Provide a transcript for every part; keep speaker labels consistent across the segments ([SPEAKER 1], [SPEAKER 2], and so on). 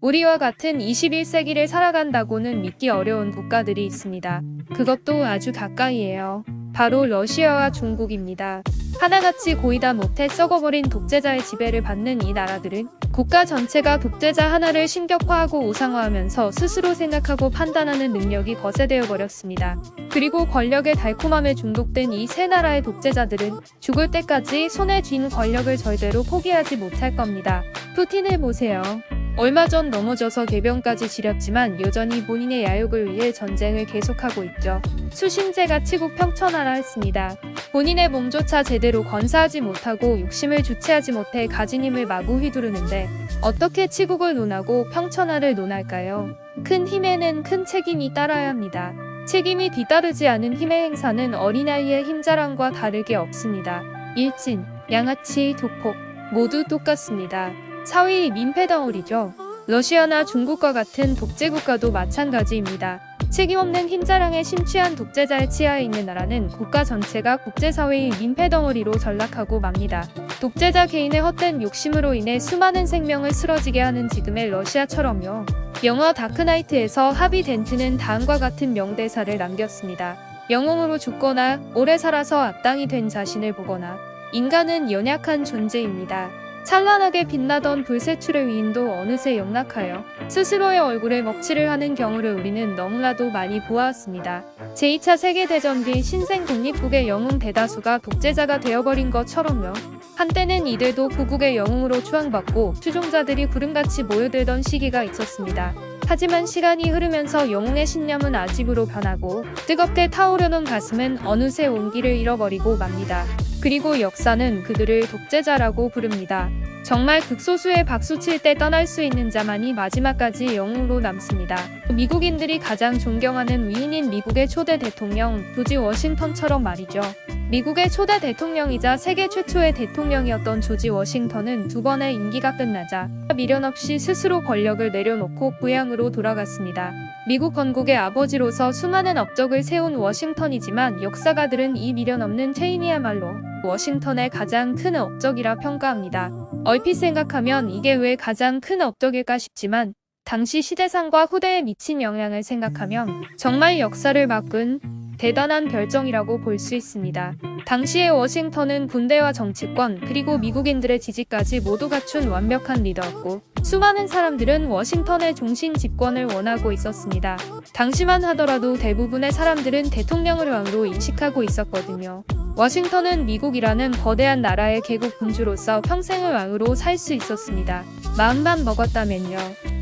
[SPEAKER 1] 우리와 같은 21세기를 살아간다고는 믿기 어려운 국가들이 있습니다. 그것도 아주 가까이에요. 바로 러시아와 중국입니다. 하나같이 고이다 못해 썩어버린 독재자의 지배를 받는 이 나라들은 국가 전체가 독재자 하나를 신격화하고 우상화하면서 스스로 생각하고 판단하는 능력이 거세되어 버렸습니다. 그리고 권력의 달콤함에 중독된 이 세 나라의 독재자들은 죽을 때까지 손에 쥔 권력을 절대로 포기하지 못할 겁니다. 푸틴을 보세요. 얼마 전 넘어져서 개병까지 지렸지만 여전히 본인의 야욕을 위해 전쟁을 계속하고 있죠. 수신제가 치국 평천하라 했습니다. 본인의 몸조차 제대로 건사하지 못하고 욕심을 주체하지 못해 가진 힘을 마구 휘두르는데 어떻게 치국을 논하고 평천하를 논할까요? 큰 힘에는 큰 책임이 따라야 합니다. 책임이 뒤따르지 않은 힘의 행사는 어린아이의 힘자랑과 다르게 없습니다. 일진, 양아치, 도폭 모두 똑같습니다. 사위 민폐덩어리죠. 러시아나 중국과 같은 독재국가도 마찬가지입니다. 책임없는 힘자랑에 심취한 독재자의 치하에 있는 나라는 국가 전체가 국제사회의 민폐덩어리로 전락하고 맙니다. 독재자 개인의 헛된 욕심으로 인해 수많은 생명을 쓰러지게 하는 지금의 러시아처럼요. 영화 다크나이트에서 하비 덴트는 다음과 같은 명대사를 남겼습니다. 영웅으로 죽거나 오래 살아서 악당이 된 자신을 보거나 인간은 연약한 존재입니다. 찬란하게 빛나던 불세출의 위인도 어느새 영락하여 스스로의 얼굴에 먹칠을 하는 경우를 우리는 너무나도 많이 보아왔습니다. 제2차 세계대전 뒤 신생 독립국의 영웅 대다수가 독재자가 되어버린 것처럼요. 한때는 이들도 구국의 영웅으로 추앙받고 추종자들이 구름같이 모여들던 시기가 있었습니다. 하지만 시간이 흐르면서 영웅의 신념은 아집으로 변하고 뜨겁게 타오르는 가슴은 어느새 온기를 잃어버리고 맙니다. 그리고 역사는 그들을 독재자라고 부릅니다. 정말 극소수의 박수칠 때 떠날 수 있는 자만이 마지막까지 영웅으로 남습니다. 미국인들이 가장 존경하는 위인인 미국의 초대 대통령 조지 워싱턴처럼 말이죠. 미국의 초대 대통령이자 세계 최초의 대통령이었던 조지 워싱턴은 두 번의 임기가 끝나자 미련 없이 스스로 권력을 내려놓고 고향으로 돌아갔습니다. 미국 건국의 아버지로서 수많은 업적을 세운 워싱턴이지만 역사가들은 이 미련 없는 퇴임이야말로 워싱턴의 가장 큰 업적이라 평가합니다. 얼핏 생각하면 이게 왜 가장 큰 업적일까 싶지만 당시 시대상과 후대에 미친 영향을 생각하면 정말 역사를 바꾼 대단한 별정이라고 볼 수 있습니다. 당시의 워싱턴은 군대와 정치권 그리고 미국인들의 지지까지 모두 갖춘 완벽한 리더였고 수많은 사람들은 워싱턴의 종신 집권을 원하고 있었습니다. 당시만 하더라도 대부분의 사람들은 대통령을 왕으로 인식하고 있었거든요. 워싱턴은 미국이라는 거대한 나라의 개국 군주로서 평생을 왕으로 살 수 있었습니다. 마음만 먹었다면요.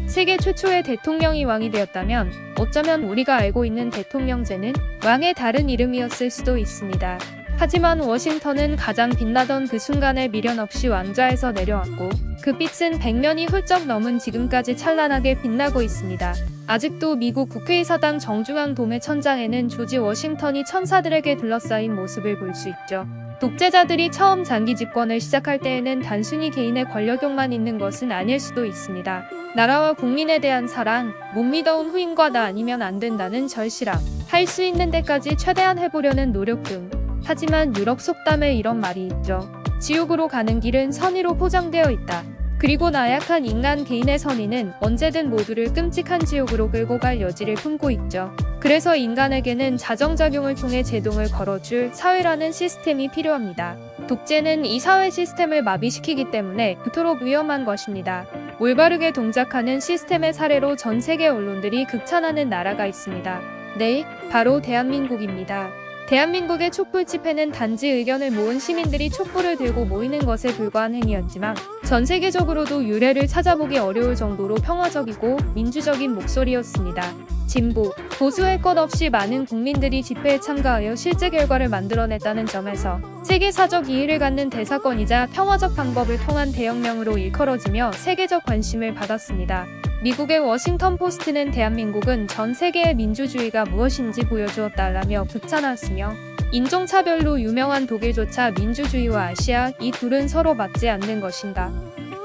[SPEAKER 1] 세계 최초의 대통령이 왕이 되었다면 어쩌면 우리가 알고 있는 대통령제는 왕의 다른 이름이었을 수도 있습니다. 하지만 워싱턴은 가장 빛나던 그 순간에 미련 없이 왕좌에서 내려왔고 그 빛은 100년이 훌쩍 넘은 지금까지 찬란하게 빛나고 있습니다. 아직도 미국 국회의사당 정중앙 돔의 천장에는 조지 워싱턴이 천사들에게 둘러싸인 모습을 볼 수 있죠. 독재자들이 처음 장기 집권을 시작할 때에는 단순히 개인의 권력욕만 있는 것은 아닐 수도 있습니다. 나라와 국민에 대한 사랑, 못 믿어온 후임과 나 아니면 안 된다는 절실함, 할 수 있는 데까지 최대한 해보려는 노력 등. 하지만 유럽 속담에 이런 말이 있죠. 지옥으로 가는 길은 선의로 포장되어 있다. 그리고 나약한 인간 개인의 선의는 언제든 모두를 끔찍한 지옥으로 끌고 갈 여지를 품고 있죠. 그래서 인간에게는 자정작용을 통해 제동을 걸어줄 사회라는 시스템이 필요합니다. 독재는 이 사회 시스템을 마비시키기 때문에 그토록 위험한 것입니다. 올바르게 동작하는 시스템의 사례로 전 세계 언론들이 극찬하는 나라가 있습니다. 네, 바로 대한민국입니다. 대한민국의 촛불 집회는 단지 의견을 모은 시민들이 촛불을 들고 모이는 것에 불과한 행위였지만 전 세계적으로도 유례를 찾아보기 어려울 정도로 평화적이고 민주적인 목소리였습니다. 진보, 보수할 것 없이 많은 국민들이 집회에 참가하여 실제 결과를 만들어냈다는 점에서 세계사적 이의를 갖는 대사건이자 평화적 방법을 통한 대혁명으로 일컬어지며 세계적 관심을 받았습니다. 미국의 워싱턴 포스트는 대한민국은 전 세계의 민주주의가 무엇인지 보여주었다라며 극찬하였으며 인종차별로 유명한 독일조차 민주주의와 아시아 이 둘은 서로 맞지 않는 것인가.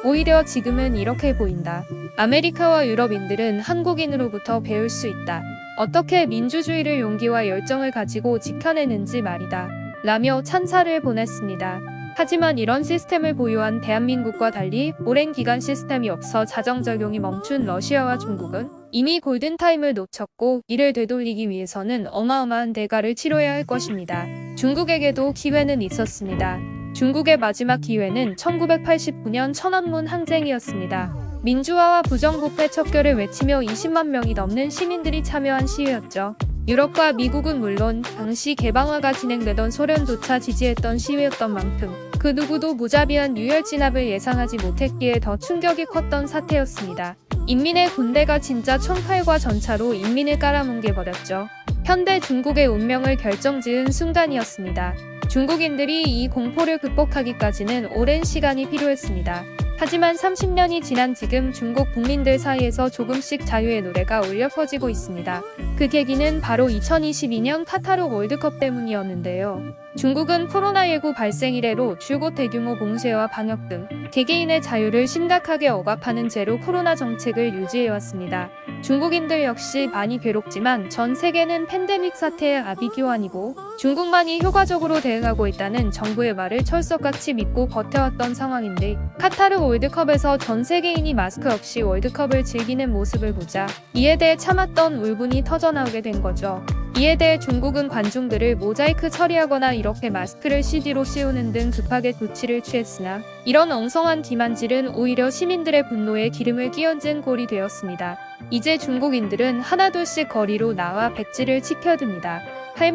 [SPEAKER 1] 오히려 지금은 이렇게 보인다. 아메리카와 유럽인들은 한국인으로부터 배울 수 있다. 어떻게 민주주의를 용기와 열정을 가지고 지켜내는지 말이다. 라며 찬사를 보냈습니다. 하지만 이런 시스템을 보유한 대한민국과 달리 오랜 기간 시스템이 없어 자정작용이 멈춘 러시아와 중국은 이미 골든타임을 놓쳤고 이를 되돌리기 위해서는 어마어마한 대가를 치러야 할 것입니다. 중국에게도 기회는 있었습니다. 중국의 마지막 기회는 1989년 천안문 항쟁이었습니다. 민주화와 부정부패 척결을 외치며 20만 명이 넘는 시민들이 참여한 시위였죠. 유럽과 미국은 물론 당시 개방화가 진행되던 소련조차 지지했던 시위였던 만큼 그 누구도 무자비한 유혈 진압을 예상하지 못했기에 더 충격이 컸던 사태였습니다. 인민의 군대가 진짜 총칼과 전차로 인민을 깔아뭉개버렸죠. 현대 중국의 운명을 결정지은 순간이었습니다. 중국인들이 이 공포를 극복하기까지는 오랜 시간이 필요했습니다. 하지만 30년이 지난 지금 중국 국민들 사이에서 조금씩 자유의 노래가 울려 퍼지고 있습니다. 그 계기는 바로 2022년 카타르 월드컵 때문이었는데요. 중국은 코로나19 발생 이래로 줄곧 대규모 봉쇄와 방역 등 개개인의 자유를 심각하게 억압하는 제로 코로나 정책을 유지해왔습니다. 중국인들 역시 많이 괴롭지만 전 세계는 팬데믹 사태의 아비규환이고 중국만이 효과적으로 대응하고 있다는 정부의 말을 철석같이 믿고 버텨왔던 상황인데 카타르 월드컵에서 전 세계인이 마스크 없이 월드컵을 즐기는 모습을 보자 이에 대해 참았던 울분이 터져나오게 된 거죠. 이에 대해 중국은 관중들을 모자이크 처리하거나 이렇게 마스크를 CG로 씌우는 등 급하게 조치를 취했으나 이런 엉성한 기만질은 오히려 시민들의 분노에 기름을 끼얹은 꼴이 되었습니다. 이제 중국인들은 하나둘씩 거리로 나와 백지를 지켜듭니다. 할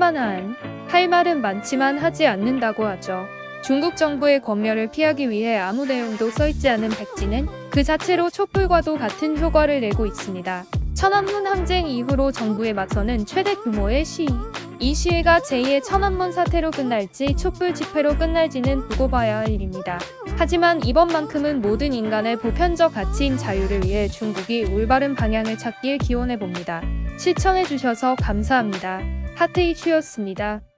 [SPEAKER 1] 말은 많지만 하지 않는다고 하죠. 중국 정부의 검열을 피하기 위해 아무 내용도 써있지 않은 백지는 그 자체로 촛불과도 같은 효과를 내고 있습니다. 천안문 항쟁 이후로 정부에 맞서는 최대 규모의 시위. 이 시위가 제2의 천안문 사태로 끝날지 촛불 집회로 끝날지는 두고 봐야 할 일입니다. 하지만 이번만큼은 모든 인간의 보편적 가치인 자유를 위해 중국이 올바른 방향을 찾길 기원해봅니다. 시청해주셔서 감사합니다. 하트 이슈였습니다.